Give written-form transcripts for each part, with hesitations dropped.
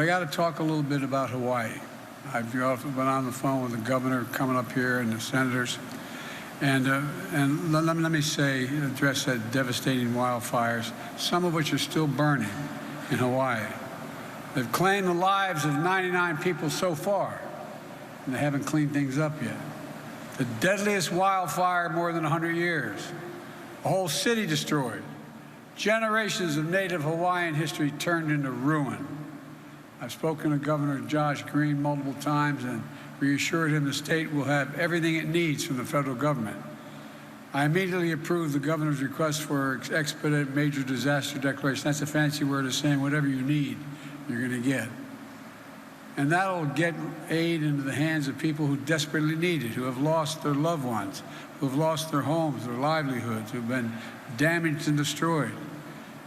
I got to talk a little bit about Hawaii. I've been on the phone with the governor coming up here and the senators. And let me say, address that devastating wildfires, some of which are still burning in Hawaii. They've claimed the lives of 99 people so far, and they haven't cleaned things up yet. The deadliest wildfire in more than 100 years. A whole city destroyed. Generations of native Hawaiian history turned into ruin. I've spoken to Governor Josh Green multiple times and reassured him the state will have everything it needs from the federal government. I immediately approved the governor's request for expedited major disaster declaration. That's a fancy word of saying whatever you need, you're going to get. And that'll get aid into the hands of people who desperately need it, who have lost their loved ones, who have lost their homes, their livelihoods, who've been damaged and destroyed.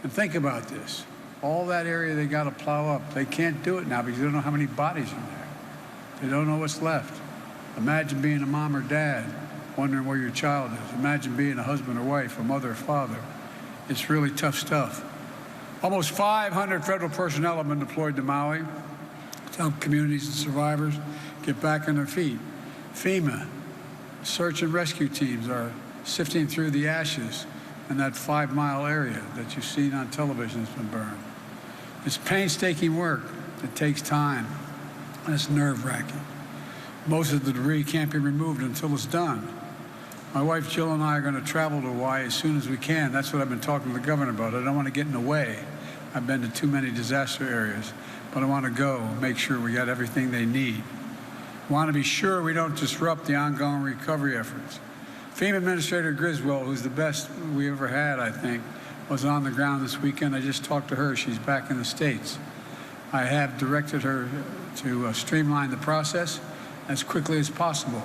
And think about this. All that area they got to plow up. They can't do it now because they don't know how many bodies are there. They don't know what's left. Imagine being a mom or dad, wondering where your child is. Imagine being a husband or wife, a mother or father. It's really tough stuff. Almost 500 federal personnel have been deployed to Maui to help communities and survivors get back on their feet. FEMA, search and rescue teams are sifting through the ashes in that 5-mile area that you've seen on television has been burned. It's painstaking work. It takes time, and it's nerve-wracking. Most of the debris can't be removed until it's done. My wife Jill and I are going to travel to Hawaii as soon as we can. That's what I've been talking to the governor about. I don't want to get in the way. I've been to too many disaster areas, but I want to go and make sure we got everything they need. I want to be sure we don't disrupt the ongoing recovery efforts. FEMA Administrator Griswold, who's the best we ever had, I think, was on the ground this weekend. I just talked to her. She's back in the States. I have directed her to streamline the process as quickly as possible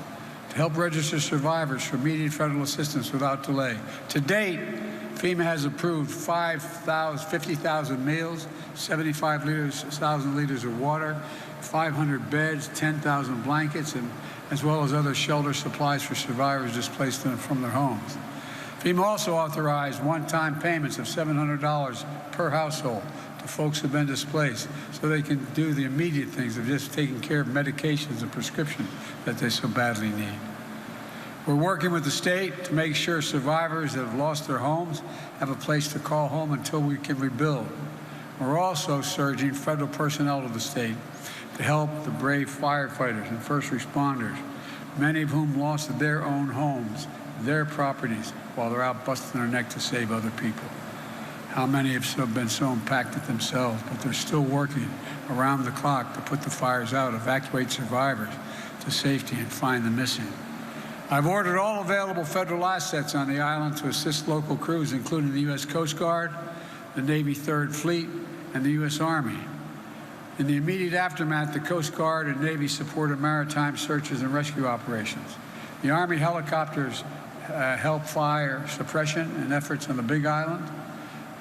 to help register survivors for immediate federal assistance without delay. To date, FEMA has approved 50,000 meals, 75,000 liters of water, 500 beds, 10,000 blankets, and as well as other shelter supplies for survivors displaced from their homes. FEMA also authorized one-time payments of $700 per household to folks who've been displaced so they can do the immediate things of just taking care of medications and prescriptions that they so badly need. We're working with the state to make sure survivors that have lost their homes have a place to call home until we can rebuild. We're also surging federal personnel to the state to help the brave firefighters and first responders, many of whom lost their own homes, their properties, while they're out busting their neck to save other people. How many have been so impacted themselves, but they're still working around the clock to put the fires out, evacuate survivors to safety, and find the missing. I've ordered all available federal assets on the island to assist local crews, including the U.S. Coast Guard, the Navy 3rd Fleet, and the U.S. Army. In the immediate aftermath, the Coast Guard and Navy supported maritime searches and rescue operations. The Army helicopters help fire suppression and efforts on the Big Island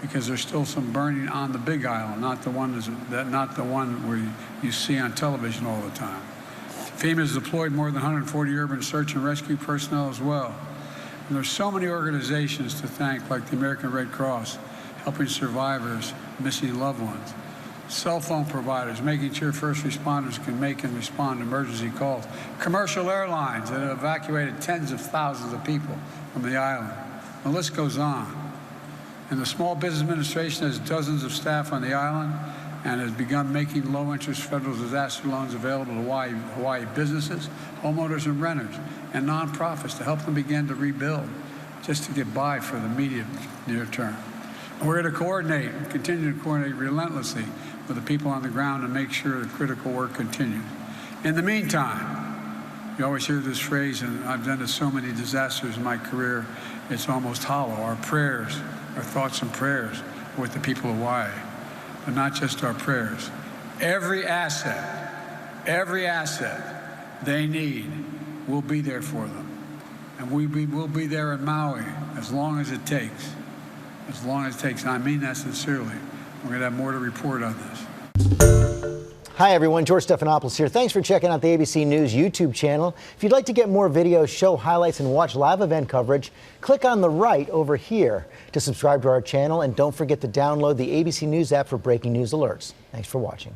because there's still some burning on the Big Island, not the one where you see on television all the time. FEMA has deployed more than 140 urban search and rescue personnel as well. And there's so many organizations to thank, like the American Red Cross, helping survivors, missing loved ones. Cell phone providers, making sure first responders can make and respond to emergency calls. Commercial airlines that have evacuated tens of thousands of people from the island. The list goes on. And the Small Business Administration has dozens of staff on the island and has begun making low-interest federal disaster loans available to Hawaii businesses, homeowners and renters, and nonprofits to help them begin to rebuild, just to get by for the immediate near term. We're going to coordinate and continue to coordinate relentlessly with the people on the ground and make sure the critical work continues. In the meantime, you always hear this phrase, and I've done it so many disasters in my career, it's almost hollow. Our prayers, our thoughts and prayers are with the people of Hawaii, but not just our prayers. Every asset they need, we'll be there for them. And we'll be there in Maui as long as it takes. As long as it takes, and I mean that sincerely. We're going to have more to report on this. Hi everyone, George Stephanopoulos here. Thanks for checking out the ABC News YouTube channel. If you'd like to get more videos, show highlights, and watch live event coverage, click on the right over here to subscribe to our channel, and don't forget to download the ABC News app for breaking news alerts. Thanks for watching.